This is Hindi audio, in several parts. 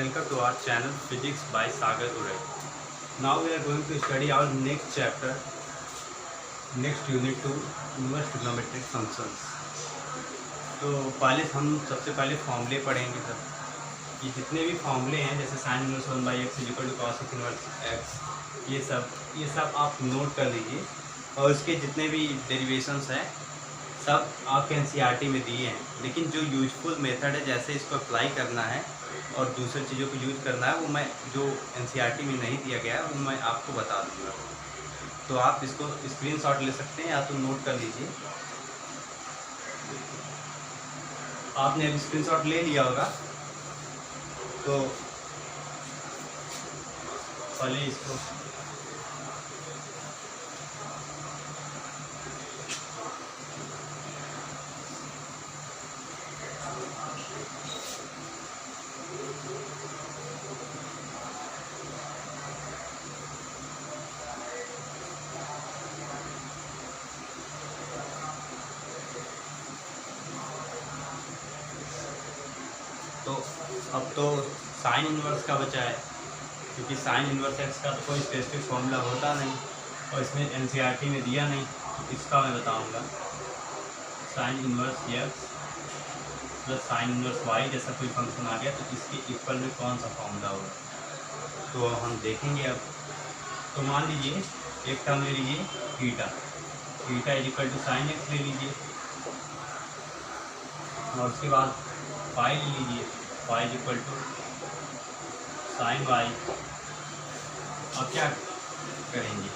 welcome to our channel Physics by Sagar Uray. Now we are going to study our next chapter, next unit to inverse trigonometric functions. तो सबसे पहले फॉर्मूले पढ़ेंगे सर कि जितने भी फॉर्मूले हैं जैसे sine inverse 1/x equal to cos inverse x, ये सब आप नोट कर लीजिए और इसके जितने भी डेरिवेशंस हैं सब आपके एनसीईआरटी में दिए हैं। लेकिन जो यूजफुल मेथड है जैसे इसको अप्लाई करना है और दूसरी चीज़ों को यूज करना है वो मैं जो एनसीईआरटी में नहीं दिया गया है वो मैं आपको बता दूँगा। तो आप इसको स्क्रीनशॉट ले सकते हैं या तो नोट कर लीजिए। आपने अब स्क्रीनशॉट ले लिया होगा तो पहले इसको अब तो साइन इनवर्स का बचा है क्योंकि साइन इनवर्स एक्स का तो कोई स्पेसिफिक फॉर्मूला होता नहीं और इसमें एनसीईआरटी में दिया नहीं, तो इसका मैं बताऊंगा। Sine inverse x plus sine inverse y जैसा कोई फंक्शन आ गया तो इसके इक्वल में कौन सा फॉर्मूला होगा तो हम देखेंगे। अब तो मान लीजिए एक टर्म ले लीजिए theta is equal to sine x ले लीजिए और उसके बाद वाई ले लीजिए, y is equal to sine y. अब क्या करेंगे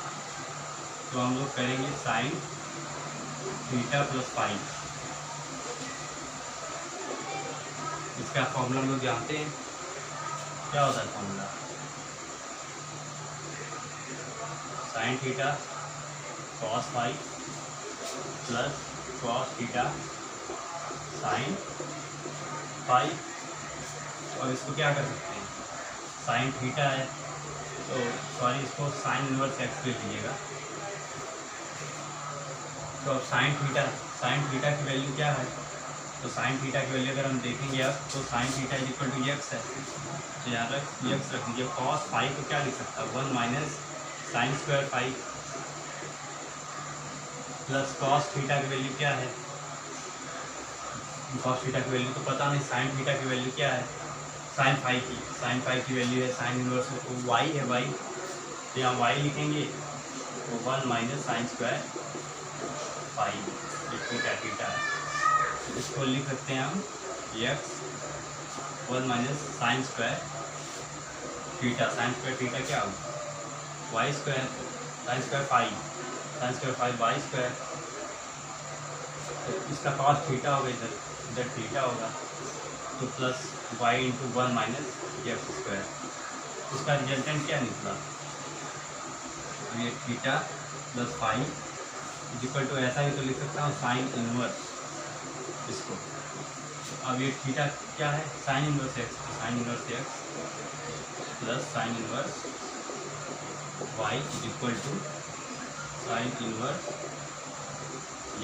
तो हम लोग करेंगे साइन थीटा प्लस फाई। इसका फॉर्मूला हम लोग जानते हैं, क्या होता है formula? Sine theta cos phi plus cos theta sine phi. और इसको क्या कर सकते हैं, साइन थीटा है तो सॉरी इसको साइन इनवर्स एक्स ले लीजिएगा। तो अब साइन थीटा की वैल्यू क्या है तो साइन थीटा की वैल्यू अगर हम देखेंगे अब तो sine theta is equal to x है तो यहाँ पर एक्स रख दीजिए। कॉस फाई को क्या लिख सकता है 1 minus sine square phi plus cos theta की वैल्यू क्या है, कॉस थीटा की वैल्यू तो पता नहीं, साइन थीटा की वैल्यू क्या है साइन फाई की वैल्यू है साइन इनवर्स वाई है वाई, तो यहाँ वाई लिखेंगे तो 1 minus sine square phi theta है। तो इसको लिख सकते हैं हम x 1 minus sine square theta क्या होगा y square sine square phi y square. तो इसका कॉस थीटा होगा, इधर थीटा होगा तो plus y into 1 minus x square. इसका रिजल्टेंट क्या निकला ये theta plus phi equal to ऐसा भी तो लिख सकता हूँ साइन इनवर्स इसको। तो अब ये थीटा क्या है साइन इनवर्स एक्स, तो sine inverse x plus sine inverse y equal to sine inverse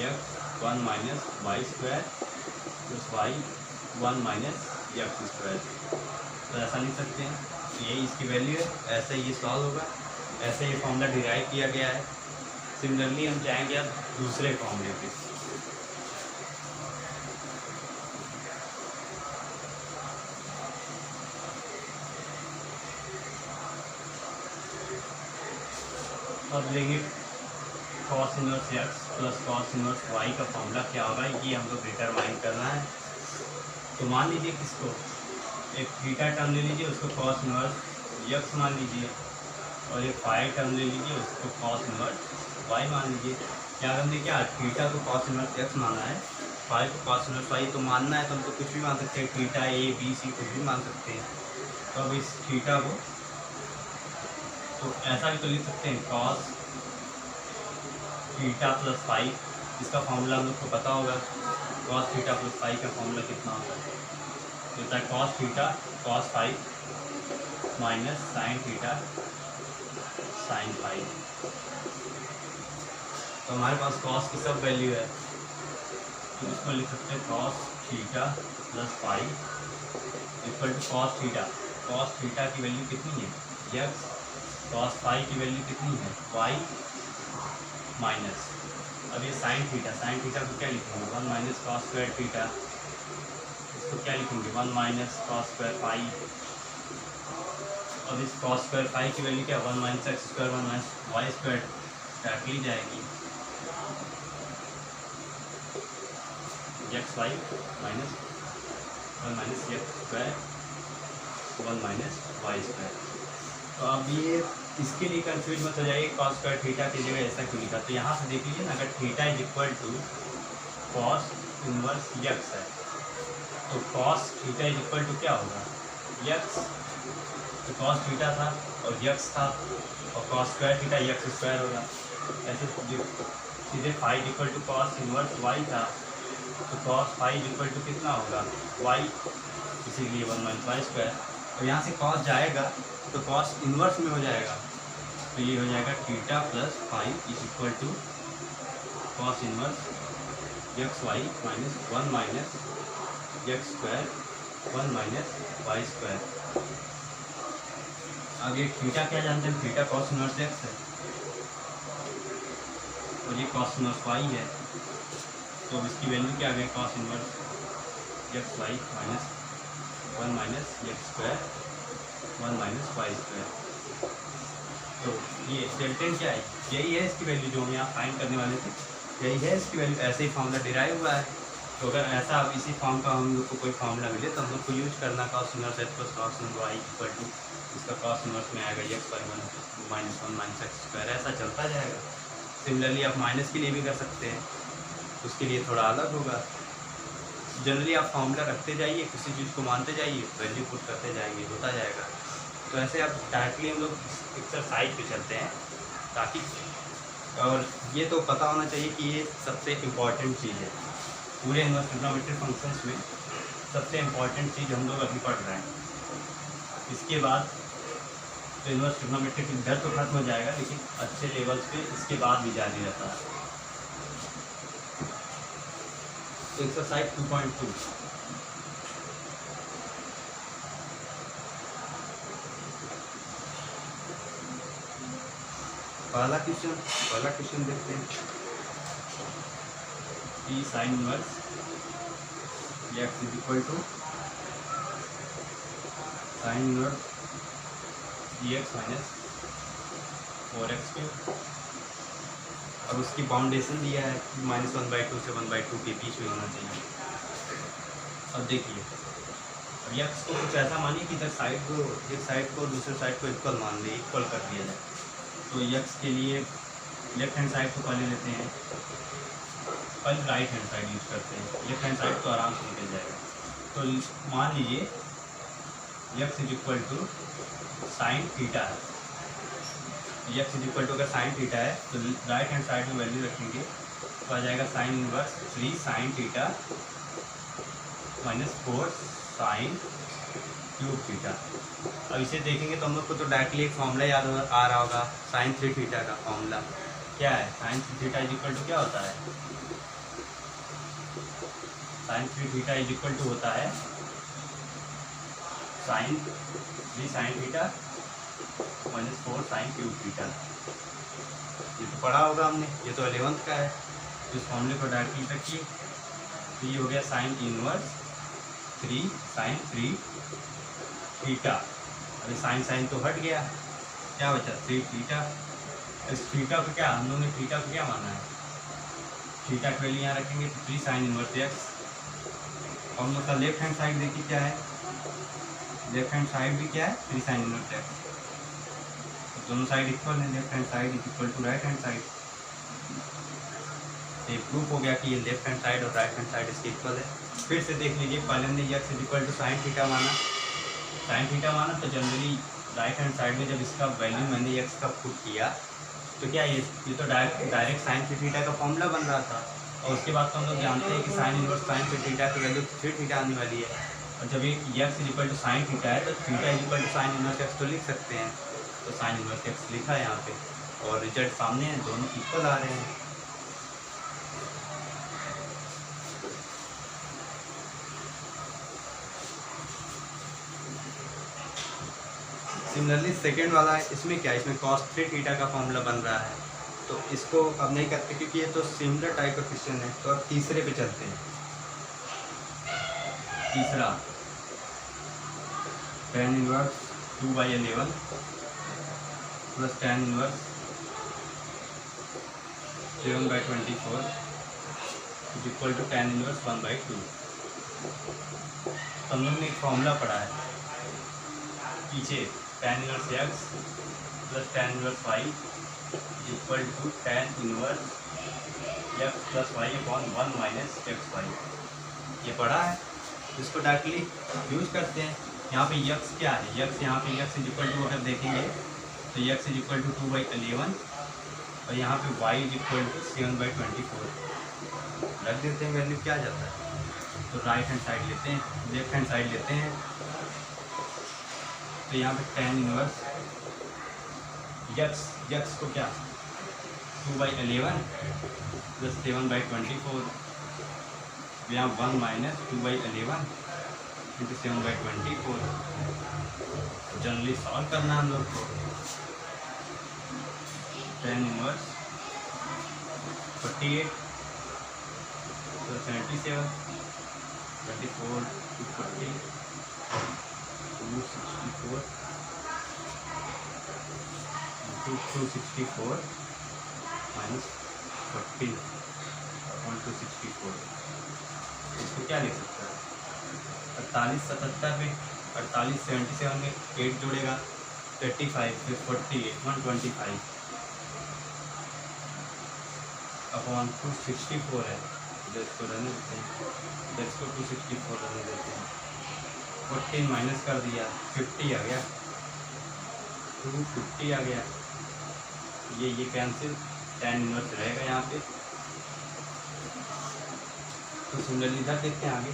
x 1 minus y square plus y 1 minus x square. तो ऐसा लिख सकते हैं, तो यही इसकी वैल्यू है, ऐसे ये सॉल्व होगा, ऐसे ये फॉर्मूला डिराइव किया गया है। सिमिलरली हम जाएंगे अब दूसरे फॉर्मूले पे। अब लेंगे cos inverse x plus cos inverse y का फॉर्मूला क्या होगा ये हम लोग डिटरमाइन करना है। तो मान लीजिए किसको एक थीटा टर्म ले लीजिए उसको कॉस इनवर्स एक्स मान लीजिए और एक फाई टर्म ले लीजिए उसको कॉस इनवर्स वाई मान लीजिए। क्या करने क्या थीटा को कॉस इनवर्स एक्स माना है, फाई को कॉस इनवर्स वाई तो मानना है तो हम तो कुछ भी मान सकते हैं, थीटा ए बी सी कुछ भी मान सकते हैं। तो अब इस थीटा को तो ऐसा भी तो लिख सकते हैं कॉस थीटा प्लस फाई। इसका फॉर्मूला हम लोग को पता होगा, कॉस थीटा प्लस फाई का फॉर्मूला कितना होगा तो होता है cos theta cos phi minus sine theta sine phi. तो हमारे पास कॉस की सब वैल्यू है तो इसको लिख सकते हैं cos theta plus phi equal to cos theta cos theta की वैल्यू कितनी है यक्स, कॉस फाई की वैल्यू कितनी है वाई माइनस, अब ये साइन थीटा को क्या लिखेंगे 1 माइनस कॉस स्क्वायर थीटा, इसको क्या लिखेंगे 1 माइनस कॉस स्क्वायर फाई, अब इस कॉस स्क्वायर फाई की वैल्यू क्या 1 minus x square 1 minus y square काट ली जाएगी, x y minus 1 minus x square 1 minus y square. तो अब ये इसके लिए कंफ्यूज मत हो जाइए कॉस स्क्वायर थीटा की जगह ऐसा क्यों लिखा, तो यहाँ से देख लीजिए ना, अगर theta is equal to cos inverse x है तो cos theta is equal to क्या होगा यक्स, तो कॉस थीटा था और यक्स था और cos square theta x square होगा, ऐसे सीधे phi equal to cos inverse y था तो कॉस फाई इक्वल टू कितना होगा वाई, इसीलिए 1 माइनस वाई स्क्वायर, और यहाँ से कॉस जाएगा तो कॉस इन्वर्स में हो जाएगा, तो ये हो जाएगा theta plus phi is equal to cos inverse x y minus 1 minus x square 1 minus y square. अब ये थीटा क्या जानते हैं, थीटा कॉस इन्वर्स एक्स है और ये कॉस इन्वर्स वाई है, तो अब इसकी वैल्यू क्या आ गई cos inverse x y minus 1 minus x square 1 minus y square. तो ये डेल्टन क्या है, यही है इसकी वैल्यू जो हम यहाँ फाइंड करने वाले थे, यही है इसकी वैल्यू, ऐसे ही फॉर्मूला डिराइव हुआ है। तो अगर ऐसा अब इसी फॉर्म का हम लोग को कोई फॉर्मूला मिले तो हम लोग को यूज करना cos inverse x plus cos inverse y equal to इसका कॉस इनवर्स में आएगा x y minus 1 minus x square, ऐसा चलता जाएगा। सिमिलरली आप माइनस के लिए भी कर सकते हैं, उसके लिए थोड़ा अलग होगा। जनरली आप फॉर्मूला रखते जाइए, किसी चीज़ को मानते जाइए, वैल्यू पुट करते जाएंगे, होता जाएगा। तो ऐसे आप डायरेक्टली हम लोग एक्सरसाइज पे चलते हैं ताकि, और ये तो पता होना चाहिए कि ये सबसे इम्पॉर्टेंट चीज़ है पूरे इनवर्स ट्रिग्नोमेट्रिक फंक्शंस में, सबसे इम्पॉर्टेंट चीज़ हम लोग अभी पढ़ रहे हैं। इसके बाद तो इनवर्स ट्रिग्नोमेट्रिक इधर तो खत्म हो जाएगा, लेकिन अच्छे लेवल्स पे इसके बाद भी जारी रहता है। एक्सरसाइज 2.2 पहला क्वेश्चन देखते हैं। E sine inverse X is equal to sine inverse E X minus 4x cube, और उसकी बाउंडेशन दिया है -1/2 से 1/2 के बीच में होना चाहिए। अब देखिए, अब एक्स को कुछ ऐसा मानिए कि इधर साइड को, एक साइड को दूसरे साइड को इक्वल मान ले, इक्वल कर दिया जाए। तो एक्स के लिए लेफ्ट हैंड साइड को पहले लेते हैं, पहले राइट हैंड साइड यूज करते हैं, लेफ्ट हैंड साइड तो आराम से निकल जाएगा। तो मान लीजिए x is equal to sine theta है, एक्स इज इक्वल टू अगर साइन थीटा है तो राइट हैंड साइड में वैल्यू रखेंगे तो आ जाएगा sine inverse 3 sine theta minus 4 sine cube theta. अब इसे देखेंगे तो हम लोग को तो डायरेक्टली एक फॉर्मूला याद आ रहा होगा, साइन 3 थीटा का फॉर्मूला क्या है, sine 3 theta is equal to क्या होता है, sine 3 theta is equal to होता है sine 3 sine theta minus 4 sine cube theta. ये तो पढ़ा होगा हमने, ये तो 11th का है। तो इस फॉर्मूले को डायरेक्टली रखिए, तो ये हो गया साइन इनवर्स 3 साइन 3 थीटा। अरे साइन साइन तो हट गया, क्या बचा 3 थीटा। इस थीटा को क्या हम लोगों ने थीटा को क्या माना है, थीटा की वैल्यू यहाँ रखेंगे तो 3 साइन इनवर्स एक्स। और हम लोग का लेफ्ट हैंड साइड देखिए क्या है, लेफ्ट हैंड साइड भी क्या है 3 साइन इनवर्स एक्स। दोनों साइड इक्वल है, left hand side is equal to right hand side. ये प्रूफ हो गया कि ये लेफ्ट हैंड साइड और राइट हैंड साइड इसके इक्वल है। फिर से देख लीजिए, पहले हमने x is equal to sine theta माना, तो जनरली राइट हैंड साइड में जब इसका वैल्यू मैंने एक्स का पुट किया तो क्या ये तो डायरेक्ट साइन 3 थीटा का फॉर्मूला बन रहा था। और उसके बाद तो हम लोग जानते हैं कि साइन इनवर्स साइन 3 थीटा की वैल्यू 3 थीटा आने वाली है। और जब ये x is equal to sine theta है तो theta is equal to sine inverse x तो लिख सकते हैं। तो साइन इनवर्स एक्स लिखा है यहाँ पे और रिजल्ट सामने है, दोनों इक्वल आ रहे हैं। सिमिलरली सेकेंड वाला है, इसमें क्या है, इसमें cos 3 थीटा का फॉर्मूला बन रहा है, तो इसको अब नहीं करते क्योंकि ये तो सिमिलर टाइप का क्वेश्चन है। तो अब तीसरे पे चलते हैं। तीसरा tan inverse 2/11 plus tan inverse 7/24 is equal to tan inverse 1/2। तो हम लोग ने एक फॉर्मूला पढ़ा है पीछे, tan inverse x plus tan inverse y is equal to tan inverse x plus y upon 1 minus x y. ये पढ़ा है, इसको डायरेक्टली यूज करते हैं। यहाँ पे x क्या है, x यहाँ पे x इज इक्वल टू अगर देखेंगे तो x इज इक्वल टू 2/11 और यहाँ पे y इज इक्वल टू 7/24 रख देते हैं। वैल्यू क्या जाता है, तो राइट हैंड साइड लेते हैं, लेफ्ट हैंड साइड लेते हैं। तो यहाँ पे tan इनवर्स x को क्या 2/11 प्लस 7/24, यहाँ 1 माइनस 2/11 इंटू 7/24। जनरली सॉल्व करना हम लोग को। tan inverse 48 plus 77 24 240 264 264 minus 40 264। इसको क्या लिख सकता है, 48 77 में 48 77 में 8 जोड़ेगा 35 फिर 48 125 अपॉन 264 है। तो इसको रहने देते हैं, तो इसको 264 रहने देते हैं। 14 माइनस कर दिया 50 आ गया, 250 आ गया। ये कैंसिल, tan इनवर्स रहेगा यहाँ पे। तो सिमिलरली इधर देखते हैं आगे,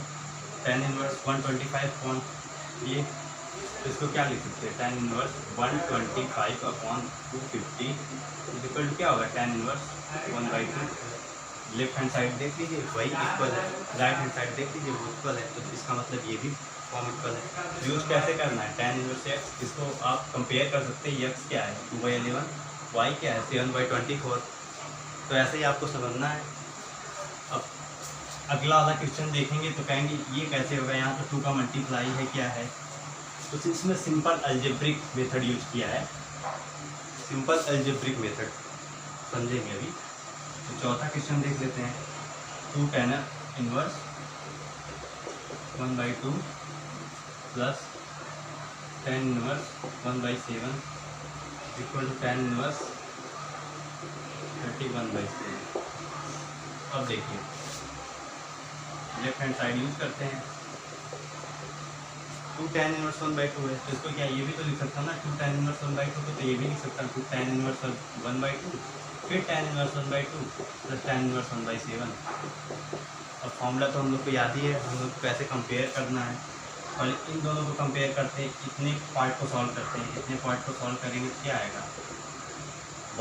tan इनवर्स 125 अपॉन ये, तो इसको क्या लिख सकते हैं, tan inverse 125 upon 250 equal to क्या होगा, tan inverse 1/2। Left hand side देख लीजिए वही इक्वल है, राइट हैंड साइड देख लीजिए वो इक्वल है, तो इसका मतलब ये भी फॉर्म इक्वल है। यूज कैसे करना है, tan इनवर्स x, इसको आप कंपेयर कर सकते हैं। x क्या है 2/11, y क्या है 7/24। तो ऐसे ही आपको समझना है। अब अगला वाला क्वेश्चन देखेंगे तो कहेंगे ये कैसे होगा, यहाँ तो 2 का मल्टीप्लाई है क्या है, तो इसमें सिंपल अलजेब्रिक मेथड यूज किया है। सिंपल अलजेब्रिक मेथड समझेंगे अभी। तो चौथा क्वेश्चन देख लेते हैं। 2 tan inverse 1/2 plus tan inverse 1/7 equal to tan inverse 31/7। अब देखिए लेफ्ट हैंड साइड यूज करते हैं। 2 tan इनवर्स 1/2 है, तो इसको क्या ये भी तो लिख सकता हूँ ना, 2 tan इनवर्स 1/2 तो ये भी लिख सकता हूँ 2 tan इनवर्स 1/2 फिर tan inverse 1/2 plus tan inverse 1/7। अब फॉर्मूला तो हम लोग को याद ही है, हम लोग को कैसे कंपेयर करना है, और इन दोनों को कंपेयर करते हैं, इतने पार्ट को सॉल्व करते हैं, इतने पार्ट को सॉल्व करेंगे तो क्या आएगा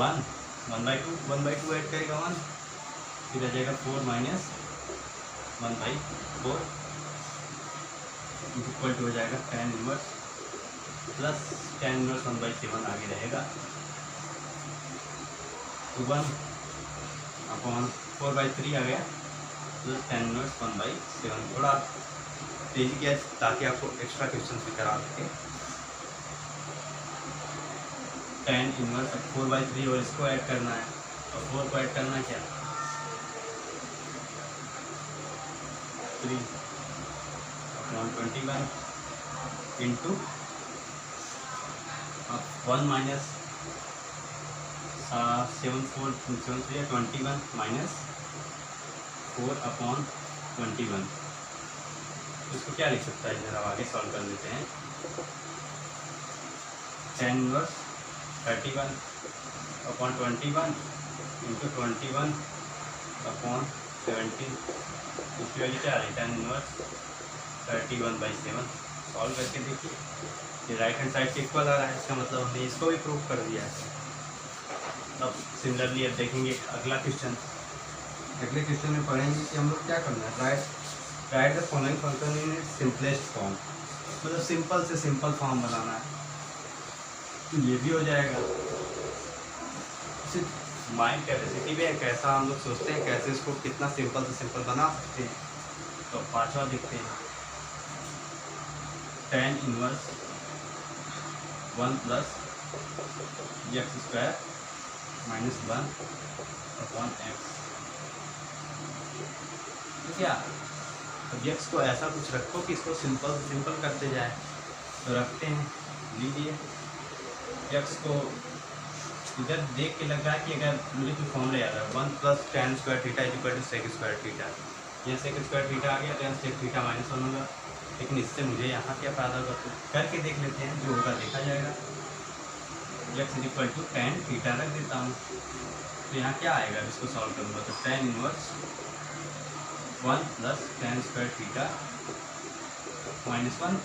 1/2 ऐड करेगा 1, फिर आ जाएगा 4 माइनस 1/4 इक्वल टू हो जाएगा tan inverse plus tan inverse 1/7 आगे रहेगा 1 अपॉन 4/3 आ गया प्लस tan इनवर्स 1/7। थोड़ा तेजी किया ताकि आपको एक्स्ट्रा क्वेश्चन भी करा सके। tan इनवर्स 4/3 और इसको ऐड करना है, और 4 को ऐड करना है क्या 3 upon 21 into 1 minus 21 minus 4 upon 21। इसको क्या लिख सकता है, जरा आगे सॉल्व कर लेते हैं। tan inverse 31 upon 21 into 21 upon 17, इसकी वैल्यू क्या आ रही है tan इनवर्स 31/7। सॉल्व करके देखिए, ये राइट हैंड साइड से इक्वल आ रहा है, इसका मतलब हमने इसको भी प्रूव कर दिया है। अब सिमिलरली अब देखेंगे अगला क्वेश्चन। अगले क्वेश्चन में पढ़ेंगे कि हम लोग क्या करना है, right the following function in its simplest form, मतलब सिंपल से सिंपल फॉर्म बनाना है। तो ये भी हो जाएगा। माइंड कैपेसिटी भी है, कैसा हम लोग सोचते हैं, कैसे इसको कितना सिंपल से सिंपल बना सकते हैं। तो पांचवा देखते हैं, tan inverse 1 plus x square minus 1 upon x. तो क्या, अब एक्स को ऐसा कुछ रखो कि इसको सिंपल से सिंपल करते जाए। तो रखते हैं, लीजिए एक्स को इधर देख के लग रहा है कि अगर मुझे कोई फॉर्मूला याद है 1 plus tan square theta is equal to sec square theta. यहाँ सेक स्क्वायर थीटा आ गया तो यहाँ सेक थीटा माइनस 1 होगा। लेकिन इससे मुझे यहाँ क्या फ़ायदा होगा, तो करके देख लेते हैं, जो होगा देखा जाएगा। X is equal to tan theta रख देता हूँ, तो यहाँ क्या आएगा, इसको सॉल्व करूँगा तो tan inverse 1 plus tan square theta minus 1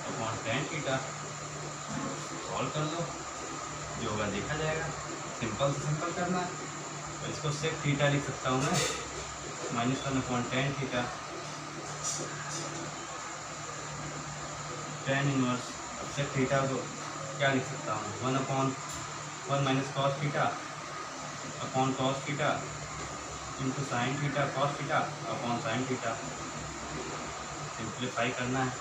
upon tan theta. Solve कर लो, जो होगा देखा जाएगा। सिंपल से सिंपल करना है, तो इसको सेक थीटा लिख सकता हूँ मैं minus 1 upon tan theta. tan inverse sec theta को क्या लिख सकता हूँ, 1 upon 1 minus cos theta upon cos theta into sine theta cos theta upon sine theta. Simplify करना है,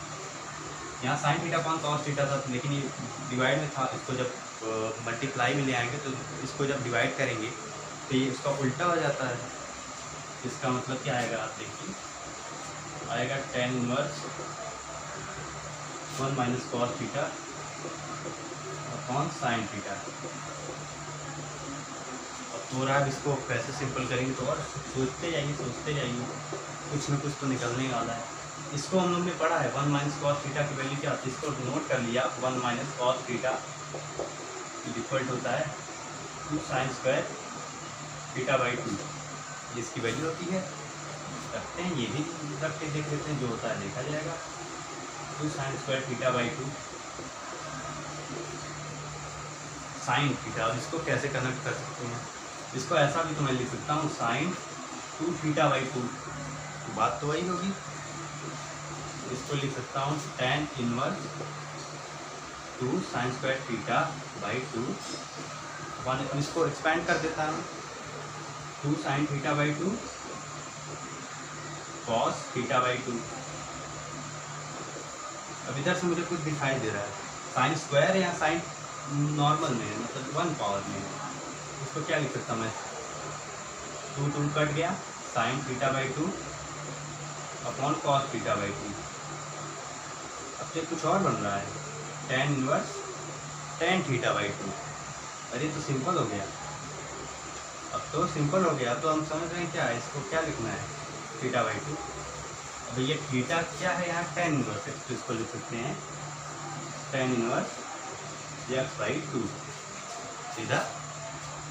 यहाँ sine theta upon cos theta था, लेकिन ये डिवाइड में था। इसको जब मल्टीप्लाई में ले आएंगे तो इसको जब डिवाइड करेंगे तो ये इसका उल्टा हो जाता है। इसका मतलब क्या आएगा, आप देखिए, आएगा tan inverse 1 minus cos theta upon sine theta. अब थोड़ा अब इसको कैसे सिंपल करेंगे, तो और सोचते जाइए, कुछ ना कुछ तो निकलने वाला है। इसको हम लोग ने पढ़ा है 1 माइनस कॉस थीटा की वैल्यू क्या होती है, इसको नोट कर लिया। 1 माइनस कॉस थीटा इक्वल होता है 2 साइन स्क्वायर थीटा बाई 2, जिसकी वैल्यू होती है, रखते हैं, ये भी रख के देख लेते हैं, जो होता है देखा जाएगा। 2 sine square theta by 2 sine theta. और इसको कैसे कनेक्ट कर सकते हैं, इसको ऐसा भी तो मैं लिख सकता हूँ साइन 2 थीटा बाई 2, बात तो वही होगी। इसको लिख सकता हूँ tan inverse 2 sine square theta by 2 one. इसको एक्सपेंड कर देता हूँ, 2 sine theta by 2 cos theta by 2। अब इधर से मुझे कुछ दिखाई दे रहा है, साइन स्क्वायर या साइन नॉर्मल में, मतलब 1 पावर में। इसको क्या लिख सकता हूँ मैं, 2 कट गया, sine theta by 2 upon cos theta by 2। अब से कुछ और बन रहा है, tan inverse tan theta by 2। अरे तो सिंपल हो गया, अब तो सिंपल हो गया। तो हम समझ रहे हैं क्या है, इसको क्या लिखना है, थीटा बाई 2। अब ये थीटा क्या है यहाँ, tan इनवर्स है, तो इसको लिख सकते हैं tan इनवर्स x बाई 2 सीधा।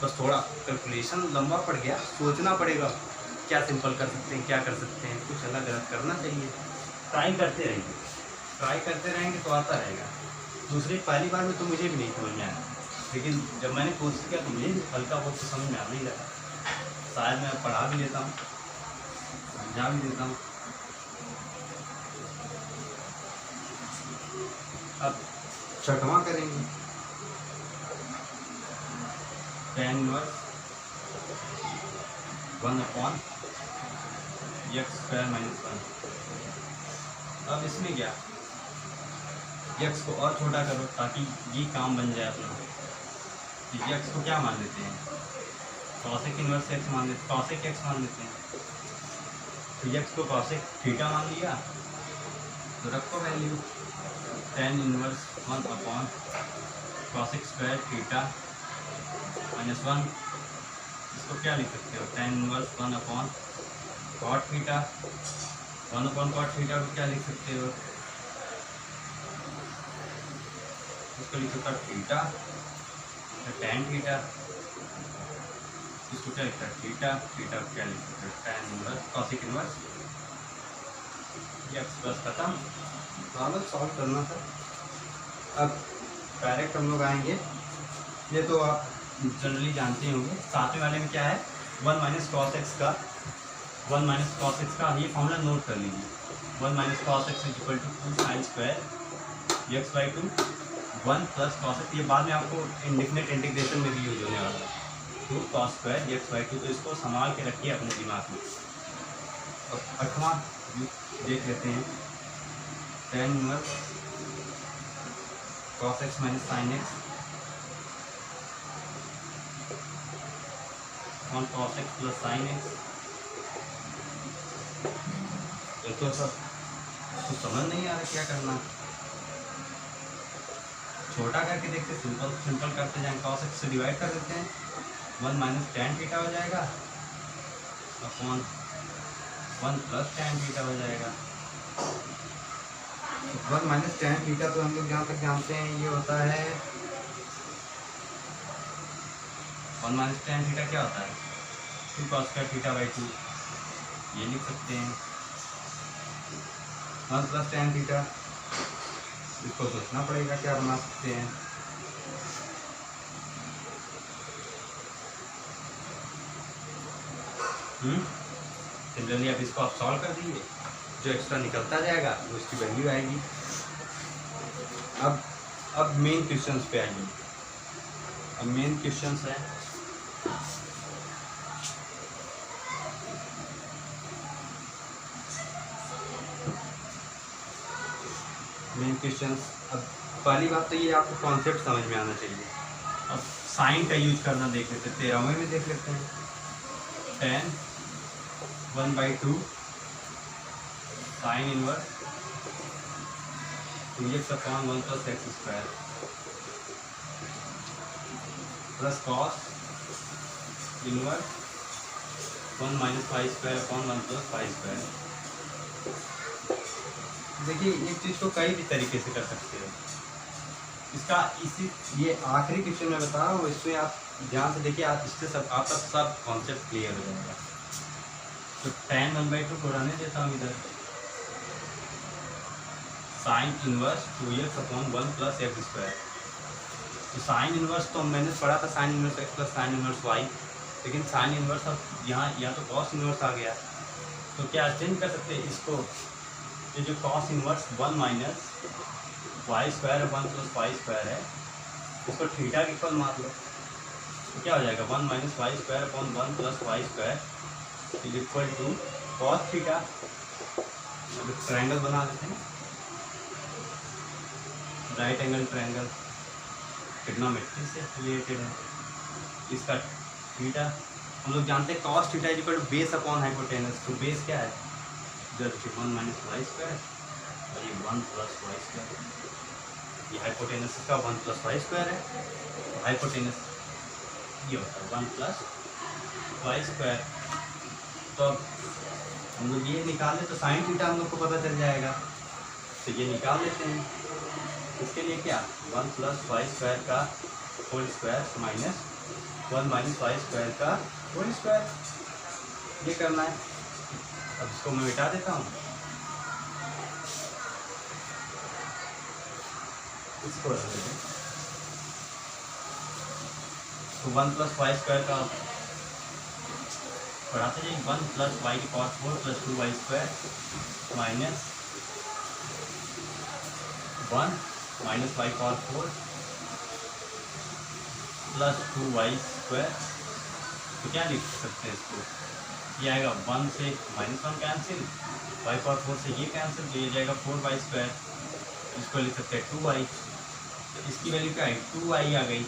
बस थोड़ा कैलकुलेशन लंबा पड़ गया, सोचना पड़ेगा क्या सिंपल कर सकते हैं, क्या कर सकते हैं, कुछ अलग अलग करना चाहिए। ट्राई करते रहेंगे तो आता रहेगा। दूसरी पहली बार में तो मुझे भी नहीं समझ में आया, लेकिन जब मैंने कोशिश किया तो मुझे हल्का बहुत तो समझ में आने ही लगा। शायद मैं पढ़ा भी लेता हूँ, समझा भी देता हूँ। अब छठवां करेंगे, tan inverse 1 upon x square minus 1। अब इसमें क्या, एक्स को और छोटा करो ताकि ये काम बन जाए अपना। एक्स को क्या मान लेते हैं, कॉसेक इनवर्स एक्स मान लेते, कॉसेक एक्स मान लेते हैं। तो एक्स को कॉसेक थीटा मान लिया, तो रखो value tan inverse 1 upon cosec square theta minus 1। इसको क्या लिख सकते हो, tan inverse 1 upon cot theta. 1 upon cot theta को क्या लिख सकते हो, इसको लिख सकता थीटा tan थीटा। इसको क्या लिखता है, थीटा को क्या लिख सकते हो, tan inverse cosec inverse x plus खत्म। प्रॉब्लम सॉल्व करना था। अब डायरेक्ट हम लोग आएंगे, ये तो आप जनरली जानते होंगे। सातवें वाले में क्या है, 1 माइनस कॉस एक्स का, 1 माइनस कॉस एक्स का ये फॉर्मूला नोट कर लीजिए। 1 minus cos x is equal to 2 sine square x by 2 1 plus cos x, ये बाद में आपको इंडेफिनेट इंटीग्रेशन में भी यूज होने वाला है, 2 कॉस स्क्वायर एक्स बाई 2। तो इसको संभाल के रखिए अपने दिमाग में। अब 8वां देख लेते हैं, tan inverse cos x minus sine x on cos x plus sine x. ये तो सब तो समझ नहीं आ रहा क्या करना। छोटा करके देखते, सिंपल सिंपल करते जाएं। कॉस एक्स से डिवाइड कर देते हैं, 1 माइनस टैन थीटा हो जाएगा अपॉन 1 प्लस टैन थीटा हो जाएगा। 1 माइनस टैन थीटा तो हम लोग जहाँ तक जानते हैं ये होता है 1 माइनस टैन थीटा क्या होता है, 2 कॉस स्क्वायर थीटा बाई 2, ये लिख सकते हैं। 1 प्लस टैन थीटा, इसको सोचना पड़ेगा क्या बना सकते हैं। सिमिलरली अब इसको आप सॉल्व कर दीजिए, जो एक्स्ट्रा निकलता जाएगा वो उसकी वैल्यू आएगी। अब मेन क्वेश्चंस पे आइए। अब मेन क्वेश्चंस है मेन क्वेश्चंस। अब पहली बात तो ये आपको कॉन्सेप्ट समझ में आना चाहिए। अब साइन का यूज करना देख लेते हैं, 13वें में देख लेते हैं। tan 1/2 sign inverse 2x upon 1 plus x square plus cos inverse 1 minus five square upon 1 plus five square. देखिए एक चीज़ को कई भी तरीके से कर सकते हो। इसका ये आखिरी क्वेश्चन मैं बता रहा हूँ, इसमें आप ध्यान से देखिए, आप इससे सब आपका सब कॉन्सेप्ट क्लियर हो जाएगा। तो tan 1/2 को रहने देता हूँ इधर, sine inverse 2x upon 1 plus x square. तो साइन इनवर्स तो मैंने पढ़ा था sine inverse x plus sine inverse y, लेकिन साइन इनवर्स अब यहाँ या तो कॉस इनवर्स आ गया, तो क्या चेंज कर सकते हैं इसको। ये जो cos inverse 1 minus y square 1 plus y square है, इसको थीटा के इक्वल मान लो, तो क्या हो जाएगा 1 minus y square upon 1 plus y square is equal to cos theta. Triangle बना देते हैं, राइट एंगल ट्रायंगल ट्रिग्नोमेट्री से रिलेटेड है। इसका थीटा हम लोग जानते हैं, cos theta is equal to base upon hypotenuse. तो बेस क्या है, जब 1 माइनस वाई स्क्वायर और ये 1 प्लस वाई स्क्वायर, ये हाइपोटेनस का 1 प्लस वाई स्क्वायर है, तो हाइपोटेनस ये होता है 1 प्लस वाई स्क्वायर। तो अब हम लोग ये निकालें तो साइन थीटा हम लोग को पता चल जाएगा, तो ये निकाल लेते हैं। इसके लिए क्या 1 प्लस वाई स्क्वायर का whole square minus 1 minus y square का होल स्क्वायर, ये करना है। अब इसको मैं मिटा देता हूँ, इसको रख देते हैं। तो 1 प्लस वाई स्क्वायर का बढ़ाते जाइए, 1 प्लस वाई की power 4 plus 2 y square minus 1 minus y power 4 plus 2 y square. तो क्या लिख सकते हैं इसको, ये आएगा 1 से -1 कैंसिल, वाई पावर 4 से ये कैंसिल, तो ये जाएगा 4 वाई स्क्वायर। इसको लिख सकते हैं 2y, तो इसकी वैल्यू क्या है 2y आ गई।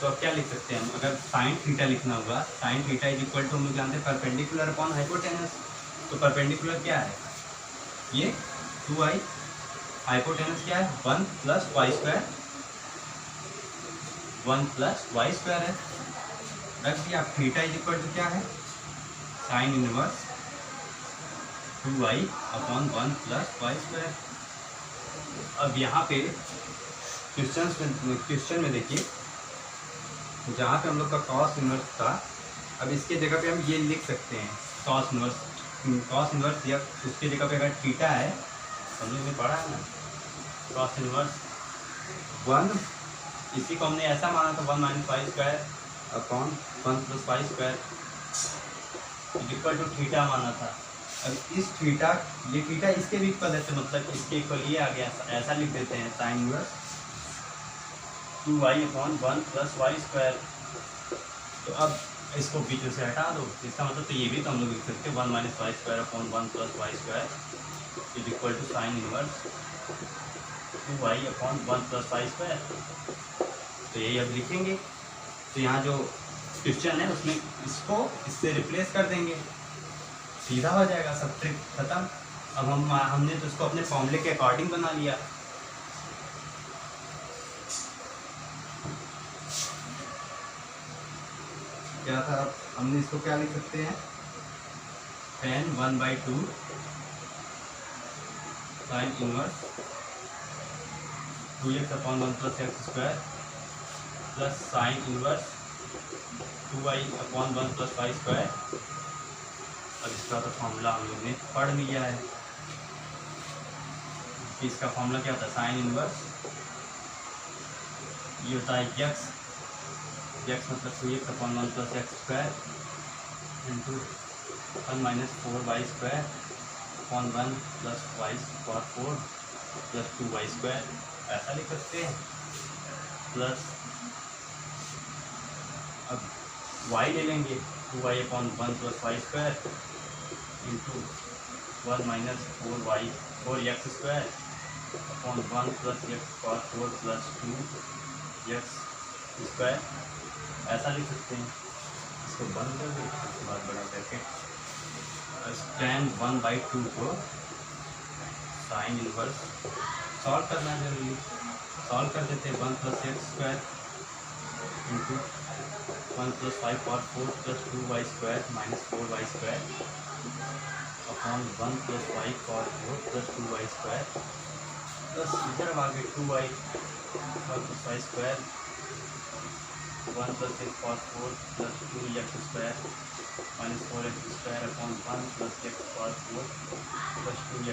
तो अब क्या लिख सकते हैं हम, अगर साइन थीटा लिखना होगा, sine theta is equal to हम लोग जानते हैं परपेंडिकुलर अपॉन हाइपोटेनस। तो परपेंडिकुलर क्या है, ये 2y, हाइपोटेनस क्या है 1 plus y square, 1 plus y square है। रख दिया। थीटा इज इक्वल टू क्या है, sine inverse 2y upon 1 plus y square. अब यहाँ पे क्वेश्चन में देखिए, जहाँ पे हम लोग का कॉस इनवर्स था, अब इसके जगह पे हम ये लिख सकते हैं कॉस इनवर्स या उसके जगह पे अगर थीटा है, हम लोग ने पढ़ा है ना कॉस इनवर्स 1, इसी को हमने ऐसा माना था 1 minus y square upon 1 plus y square equal to theta माना था। अब इस थीटा, ये थीटा इसके भी इक्वल है, तो मतलब इसके इक्वल ये आ गया, ऐसा लिख देते हैं साइन इनवर्स 2y/1 + y²। तो अब इसको बीच में से हटा दो, इसका मतलब तो ये भी तो हम लोग लिख सकते हैं 1 - y² 1 + y² = sine inverse 2y/1 + y²। तो यही अब लिखेंगे। तो यहाँ जो क्वेश्चन है उसमें इसको इससे रिप्लेस कर देंगे, सीधा हो जाएगा, सब ट्रिक खत्म। अब हमने तो इसको अपने फॉर्मूले के अकॉर्डिंग बना लिया। क्या था, हमने इसको क्या लिख सकते हैं, tan 1/2 sine inverse 2x/1 + x² plus sine inverse 2y/1 + y²। अब इसका तो फॉर्मूला हम लोग ने पढ़ लिया है। इसका फॉर्मूला क्या होता है, साइन इनवर्स ये होता है x मतलब 2x/1 + x² into 1 - 4y² upon 1 + y/4 plus 2y²। ऐसा लिख सकते हैं। प्लस अब y ले लेंगे 2y/1 + y² into 1 - 4x² upon 1 + x/4 plus 2x²। ऐसा लिख सकते हैं। इसको बंद कर दो, उसके बाद बड़ा ब्रैकेट tan 1/2 को साइन इनवर्स सॉल्व करना है जरूरी, सॉल्व कर देते हैं 1 + x² into 1 + y/4 plus 2y² - 4y² upon 1 + y/4 plus 2y² plus इधर अब आगे 2y 1 + y² 1 + x/4 plus 2x² - 4x² upon 1 + x/4 plus 2x²।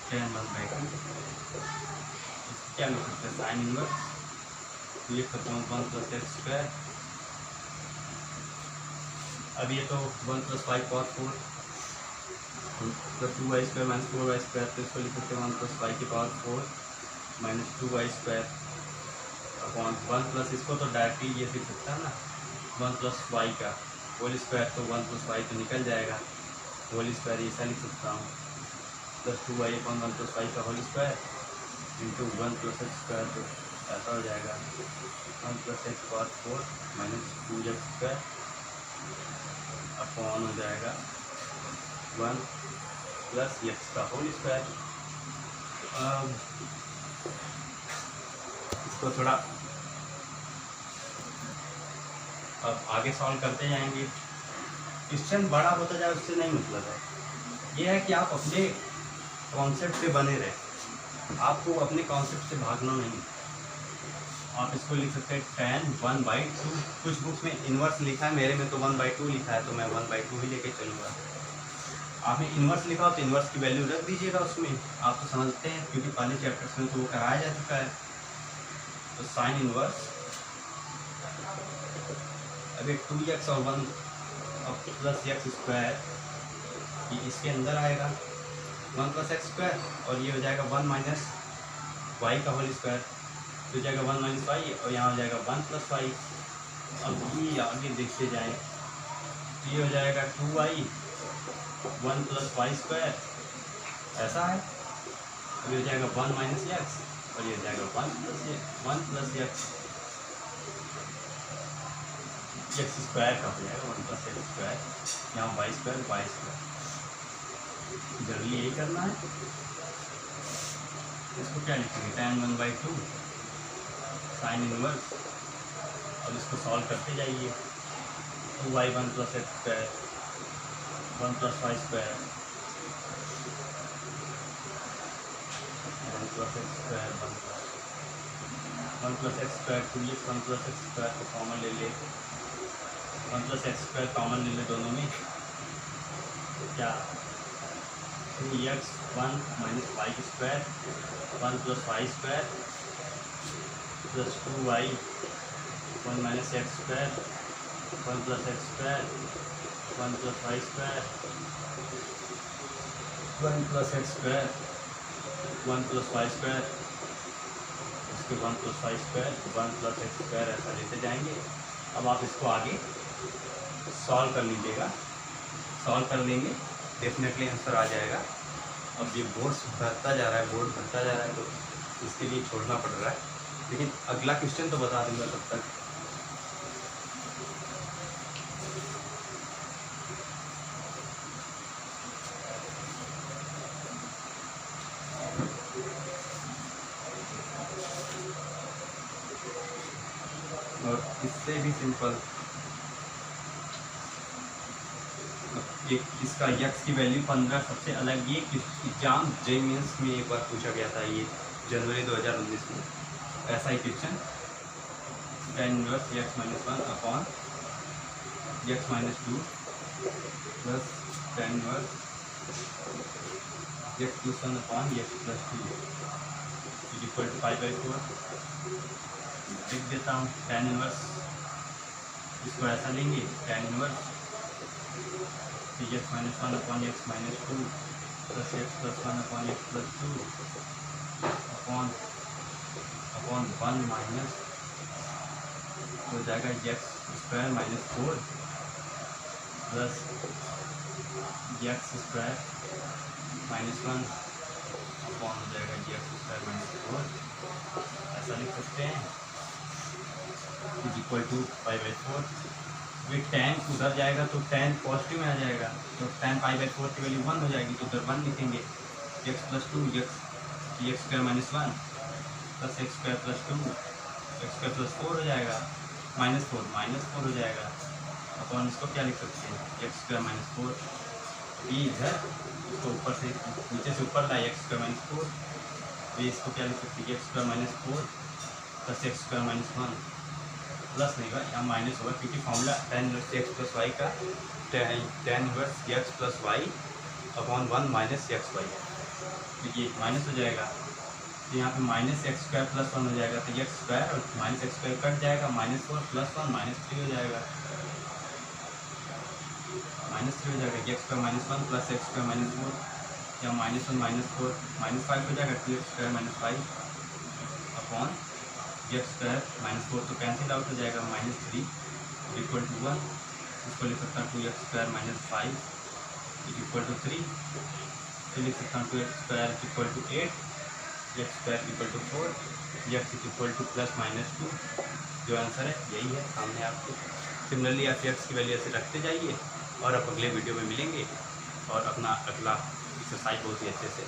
tan 1/2 क्या लिख सकते हैं, साइन इनवर्स 2x/1 + x²। अब ये तो 1 + y/4 प्लस 2y² - 4y², तो इसको लिख सकते हैं 1 + y/4 - 2y² अपॉन 1 प्लस इसको तो डायरेक्टली ये लिख सकता है ना 1 + y का होल स्क्वायर, तो 1 + y तो निकल जाएगा, होल स्क्वायर ऐसा लिख सकता हूँ प्लस 2y/1 + y का होल स्क्वायर इंटू 1 + x², तो ऐसा हो जाएगा 1 + x/4 - 2x² अपॉन हो जाएगा 1 + x का होल स्क्वायर। इसको थोड़ा अब आगे सॉल्व करते जाएंगे। क्वेश्चन बड़ा होता जाए उससे नहीं मतलब है, ये है कि आप अपने कॉन्सेप्ट पे बने रहे, आपको अपने कॉन्सेप्ट से भागना नहीं। आप इसको लिख सकते हैं tan 1/2, कुछ बुक्स में इन्वर्स लिखा है, मेरे में तो 1/2 लिखा है, तो मैं 1/2 ही लेके चलूँगा। आपने इन्वर्स लिखा हो तो इन्वर्स की वैल्यू रख दीजिएगा उसमें, आप तो समझते हैं क्योंकि पहले चैप्टर्स में तो वो कराया जा चुका है। तो साइन इन्वर्स अभी 2x और 1 प्लस x² ये इसके अंदर आएगा 1 + x² और ये हो जाएगा 1 - y का होल स्क्वायर, तो हो जाएगा 1 - y और यहाँ हो जाएगा 1 + y। अब ये आगे देखते जाएं तो ये हो जाएगा 2y 1 + y², ऐसा है। अब ये हो जाएगा 1 - x और ये हो जाएगा 1 + x x² का हो जाएगा 1 + x², यहाँ y²। जरूरी यही करना है। इसको क्या लिखेंगे, tan 1/2 साइन इनवर्स, और इसको सॉल्व करते जाइए 2y 1 + x² 1 + y² 1 + x² 1 + x² 2x 1 + x² को कॉमन ले ले, 1 + x² कॉमन ले ले दोनों में, तो क्या 2x 1 - y² 1 + y² plus 2y 1 - x² 1 + x² 1 + y² 1 + x² 1 plus y square, इसके 1 plus y square, 1 plus x square, ऐसा लेते जाएंगे। अब आप इसको आगे सॉल्व कर लीजिएगा, सॉल्व कर लेंगे डेफिनेटली आंसर आ जाएगा। अब ये बोर्ड भरता जा रहा है, बोर्ड भरता जा रहा है, तो इसके लिए छोड़ना पड़ रहा है, लेकिन अगला क्वेश्चन तो बता दूंगा तब तक। और इससे भी सिंपल, एक इसका यक्स की वैल्यू 15 सबसे अलग, ये एग्जाम जे मेंस में एक बार पूछा गया था, ये जनवरी 2019 में ऐसा ही question. tan inverse X minus 1 upon X minus 2 plus tan inverse X plus 1 upon X plus 2 equal to 5/4। लिख देता हूँ tan इनवर्स, इसको ऐसा लेंगे tan inverse X minus 1 upon X minus 2 plus x plus 1 upon x plus 2 upon 1 minus हो जाएगा x square minus 4 plus x square minus 1 upon हो जाएगा यक्स स्क्वायर माइनस 4, ऐसा लिख सकते हैं, इज इक्वल टू 5/4। वे tan उधर जाएगा तो tan पॉजिटिव में आ जाएगा, तो tan 5/4 की वैल्यू 1 हो जाएगी, तो उधर 1 लिखेंगे। x plus 2 x square minus 1 plus x square plus 2 x square plus 4 हो जाएगा, माइनस 4 हो जाएगा, अपन इसको क्या लिख सकते हैं एक्स स्क्वायर माइनस 4, ये इधर इसको ऊपर से नीचे से ऊपर लाए एक्स स्क्वायर माइनस 4, ये इसको क्या लिख सकते हैं x square minus 4 plus x square minus 1, plus नहीं होगा यहाँ माइनस होगा, क्योंकि formula tan inverse x plus y का tan inverse x plus y upon 1 minus x y, तो ये माइनस हो जाएगा, तो यहाँ पे माइनस एक्स स्क्वायर प्लस 1 हो जाएगा, तो एक्स स्क्वायर और माइनस एक्स स्क्वायर कट जाएगा, -4 प्लस 1 -3 हो जाएगा, -3 हो जाएगा, x square minus 1 plus x square minus 4, या -1 -4 -5 हो जाएगा, 2x square minus 5 upon x square minus 4 तो कैंसिल आउट हो जाएगा, -3 इक्वल टू 1, इसको लिख सकता हूँ 2x square minus 5 equal to 3, फिर लिख सकता हूँ 2x square equal to 8, x square equal to 4, x equal to plus minus 2, जो आंसर है यही है सामने आपके। सिमिलरली आप एक्स की वैल्यू ऐसे रखते जाइए, और आप अगले वीडियो में मिलेंगे और अपना अगला एक्सरसाइज बहुत ही अच्छे से